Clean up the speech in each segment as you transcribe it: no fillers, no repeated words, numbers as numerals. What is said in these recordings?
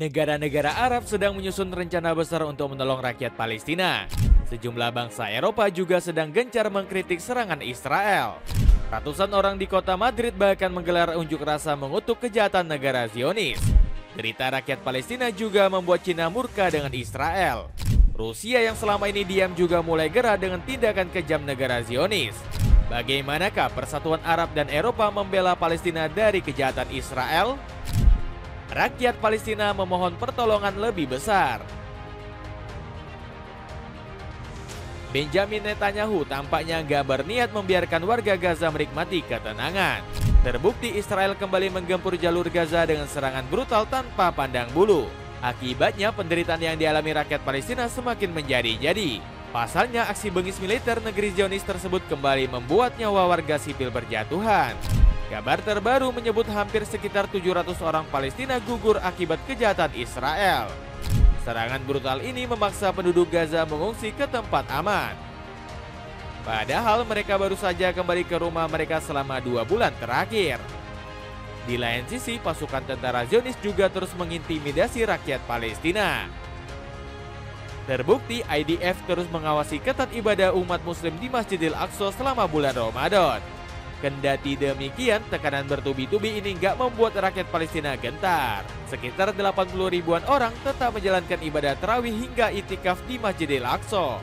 Negara-negara Arab sedang menyusun rencana besar untuk menolong rakyat Palestina. Sejumlah bangsa Eropa juga sedang gencar mengkritik serangan Israel. Ratusan orang di kota Madrid bahkan menggelar unjuk rasa mengutuk kejahatan negara Zionis. Derita rakyat Palestina juga membuat Cina murka dengan Israel. Rusia yang selama ini diam juga mulai gerah dengan tindakan kejam negara Zionis. Bagaimanakah persatuan Arab dan Eropa membela Palestina dari kejahatan Israel? Rakyat Palestina memohon pertolongan lebih besar. Benjamin Netanyahu tampaknya gak berniat membiarkan warga Gaza menikmati ketenangan. Terbukti Israel kembali menggempur jalur Gaza dengan serangan brutal tanpa pandang bulu. Akibatnya penderitaan yang dialami rakyat Palestina semakin menjadi-jadi. Pasalnya aksi bengis militer negeri Zionis tersebut kembali membuat nyawa warga sipil berjatuhan. Kabar terbaru menyebut hampir sekitar 700 orang Palestina gugur akibat kejahatan Israel. Serangan brutal ini memaksa penduduk Gaza mengungsi ke tempat aman. Padahal mereka baru saja kembali ke rumah mereka selama 2 bulan terakhir. Di lain sisi, pasukan tentara Zionis juga terus mengintimidasi rakyat Palestina. Terbukti IDF terus mengawasi ketat ibadah umat muslim di Masjidil Aqsa selama bulan Ramadan. Kendati demikian, tekanan bertubi-tubi ini nggak membuat rakyat Palestina gentar. Sekitar 80 ribuan orang tetap menjalankan ibadah tarawih hingga itikaf di Masjidil Aqsa.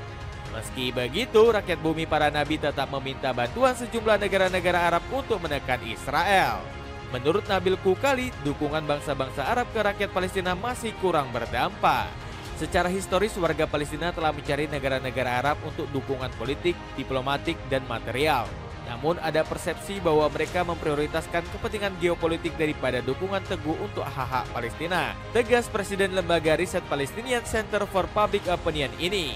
Meski begitu, rakyat bumi para nabi tetap meminta bantuan sejumlah negara-negara Arab untuk menekan Israel. Menurut Nabil Kukali, dukungan bangsa-bangsa Arab ke rakyat Palestina masih kurang berdampak. Secara historis, warga Palestina telah mencari negara-negara Arab untuk dukungan politik, diplomatik, dan material. Namun ada persepsi bahwa mereka memprioritaskan kepentingan geopolitik daripada dukungan teguh untuk hak-hak Palestina, tegas Presiden Lembaga Riset Palestinian Center for Public Opinion ini.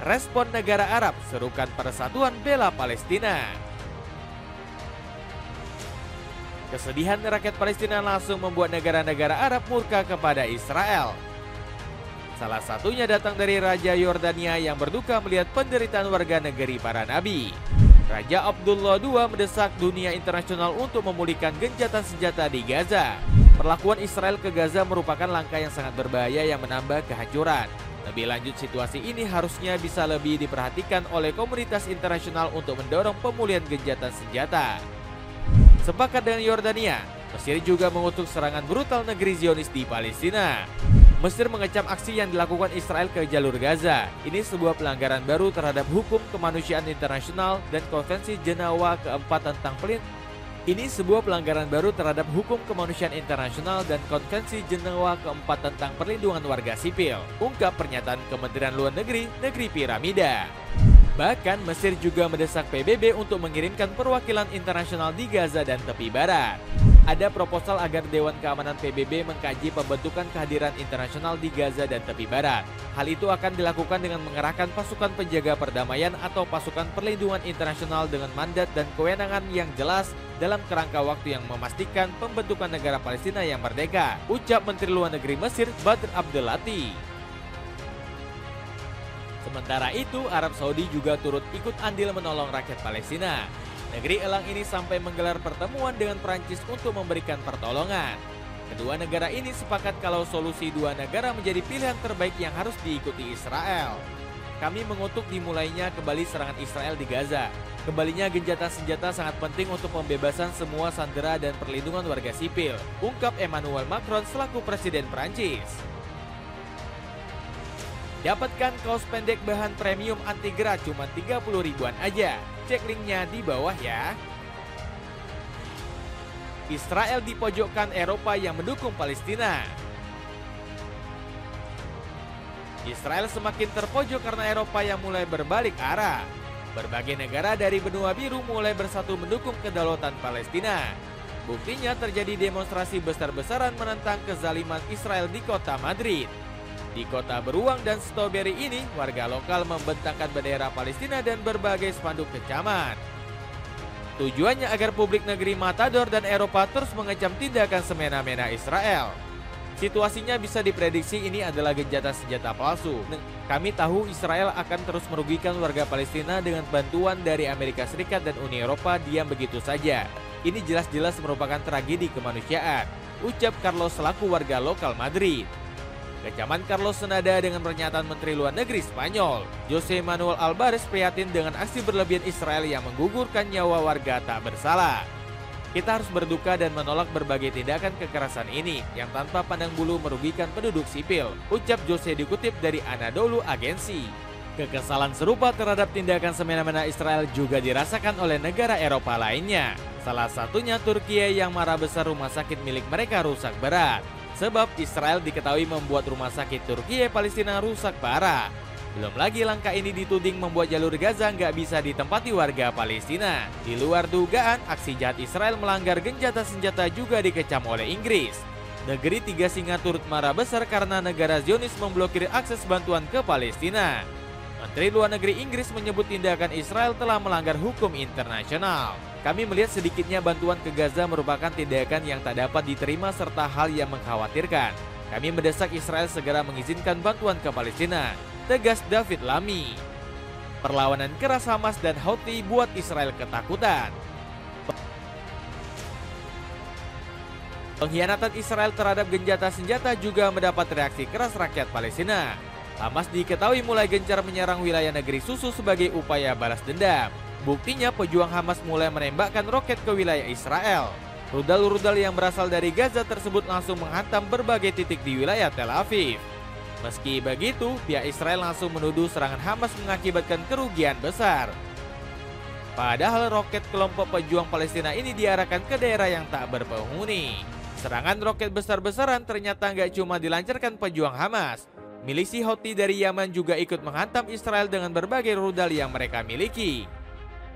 Respon negara Arab, serukan persatuan bela Palestina. Kesedihan rakyat Palestina langsung membuat negara-negara Arab murka kepada Israel. Salah satunya datang dari Raja Yordania yang berduka melihat penderitaan warga negeri para nabi. Raja Abdullah II mendesak dunia internasional untuk memulihkan gencatan senjata di Gaza. Perlakuan Israel ke Gaza merupakan langkah yang sangat berbahaya yang menambah kehancuran. Lebih lanjut, situasi ini harusnya bisa lebih diperhatikan oleh komunitas internasional untuk mendorong pemulihan gencatan senjata. Sepakat dengan Yordania, Mesir juga mengutuk serangan brutal negeri Zionis di Palestina. Mesir mengecam aksi yang dilakukan Israel ke jalur Gaza. Ini sebuah pelanggaran baru terhadap hukum kemanusiaan internasional dan Konvensi Jenewa keempat tentang Ini sebuah pelanggaran baru terhadap hukum kemanusiaan internasional dan Konvensi Jenewa keempat tentang perlindungan warga sipil, ungkap pernyataan Kementerian Luar Negeri Negeri Piramida. Bahkan Mesir juga mendesak PBB untuk mengirimkan perwakilan internasional di Gaza dan tepi barat. Ada proposal agar Dewan Keamanan PBB mengkaji pembentukan kehadiran internasional di Gaza dan tepi barat. Hal itu akan dilakukan dengan mengerahkan pasukan penjaga perdamaian atau pasukan perlindungan internasional dengan mandat dan kewenangan yang jelas dalam kerangka waktu yang memastikan pembentukan negara Palestina yang merdeka, ucap Menteri Luar Negeri Mesir Badr Abdelati. Sementara itu, Arab Saudi juga turut ikut andil menolong rakyat Palestina. Negeri elang ini sampai menggelar pertemuan dengan Prancis untuk memberikan pertolongan. Kedua negara ini sepakat kalau solusi dua negara menjadi pilihan terbaik yang harus diikuti Israel. Kami mengutuk dimulainya kembali serangan Israel di Gaza. Kembalinya gencatan senjata sangat penting untuk pembebasan semua sandera dan perlindungan warga sipil, ungkap Emmanuel Macron selaku Presiden Prancis. Dapatkan kaos pendek bahan premium anti gerah cuma 30 ribuan aja. Cek linknya di bawah ya. Israel dipojokkan Eropa yang mendukung Palestina. Israel semakin terpojok karena Eropa yang mulai berbalik arah. Berbagai negara dari benua biru mulai bersatu mendukung kedaulatan Palestina. Buktinya terjadi demonstrasi besar-besaran menentang kezaliman Israel di kota Madrid. Di kota beruang dan stroberi ini, warga lokal membentangkan bendera Palestina dan berbagai spanduk kecaman. Tujuannya agar publik negeri Matador dan Eropa terus mengecam tindakan semena-mena Israel. Situasinya bisa diprediksi ini adalah gencatan senjata palsu. Kami tahu Israel akan terus merugikan warga Palestina dengan bantuan dari Amerika Serikat dan Uni Eropa diam begitu saja. Ini jelas-jelas merupakan tragedi kemanusiaan. ucap Carlos selaku warga lokal Madrid. Kecaman Carlos senada dengan pernyataan Menteri Luar Negeri Spanyol, Jose Manuel Albares, prihatin dengan aksi berlebihan Israel yang menggugurkan nyawa warga tak bersalah. Kita harus berduka dan menolak berbagai tindakan kekerasan ini yang tanpa pandang bulu merugikan penduduk sipil, ucap Jose dikutip dari Anadolu Agency. Kekesalan serupa terhadap tindakan semena-mena Israel juga dirasakan oleh negara Eropa lainnya. Salah satunya Turki yang marah besar rumah sakit milik mereka rusak berat. Sebab Israel diketahui membuat rumah sakit Turki Palestina rusak parah. Belum lagi langkah ini dituding membuat jalur Gaza nggak bisa ditempati warga Palestina. Di luar dugaan, aksi jahat Israel melanggar gencatan senjata juga dikecam oleh Inggris. Negeri tiga singa turut marah besar karena negara Zionis memblokir akses bantuan ke Palestina. Menteri Luar Negeri Inggris menyebut tindakan Israel telah melanggar hukum internasional. Kami melihat sedikitnya bantuan ke Gaza merupakan tindakan yang tak dapat diterima serta hal yang mengkhawatirkan. Kami mendesak Israel segera mengizinkan bantuan ke Palestina, tegas David Lammy. Perlawanan keras Hamas dan Houthi buat Israel ketakutan. Pengkhianatan Israel terhadap gencatan senjata juga mendapat reaksi keras rakyat Palestina. Hamas diketahui mulai gencar menyerang wilayah negeri Susu sebagai upaya balas dendam. Buktinya pejuang Hamas mulai menembakkan roket ke wilayah Israel. Rudal-rudal yang berasal dari Gaza tersebut langsung menghantam berbagai titik di wilayah Tel Aviv. Meski begitu, pihak Israel langsung menuduh serangan Hamas mengakibatkan kerugian besar. Padahal roket kelompok pejuang Palestina ini diarahkan ke daerah yang tak berpenghuni. Serangan roket besar-besaran ternyata nggak cuma dilancarkan pejuang Hamas. Milisi Houthi dari Yaman juga ikut menghantam Israel dengan berbagai rudal yang mereka miliki.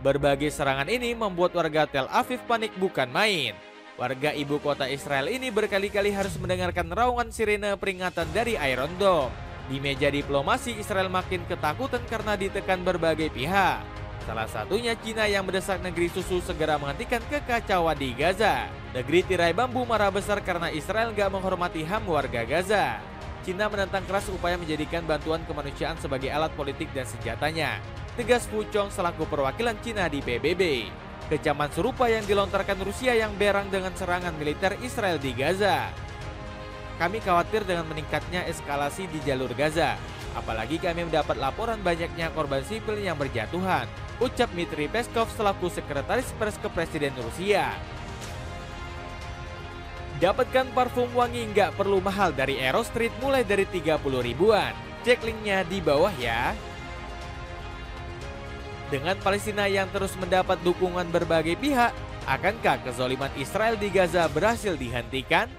Berbagai serangan ini membuat warga Tel Aviv panik bukan main. Warga ibu kota Israel ini berkali-kali harus mendengarkan raungan sirene peringatan dari Iron Dome. Di meja diplomasi, Israel makin ketakutan karena ditekan berbagai pihak. Salah satunya Cina yang mendesak negeri Susu segera menghentikan kekacauan di Gaza. Negeri tirai bambu marah besar karena Israel gak menghormati HAM warga Gaza. Cina menentang keras upaya menjadikan bantuan kemanusiaan sebagai alat politik dan senjatanya, tegas Fu Chong selaku perwakilan Cina di PBB. Kecaman serupa yang dilontarkan Rusia yang berang dengan serangan militer Israel di Gaza. Kami khawatir dengan meningkatnya eskalasi di jalur Gaza, apalagi kami mendapat laporan banyaknya korban sipil yang berjatuhan, ucap Dmitry Peskov selaku sekretaris pers ke Presiden Rusia. Dapatkan parfum wangi nggak perlu mahal dari Eros Street mulai dari 30 ribuan. Cek linknya di bawah ya. Dengan Palestina yang terus mendapat dukungan berbagai pihak, akankah kezaliman Israel di Gaza berhasil dihentikan?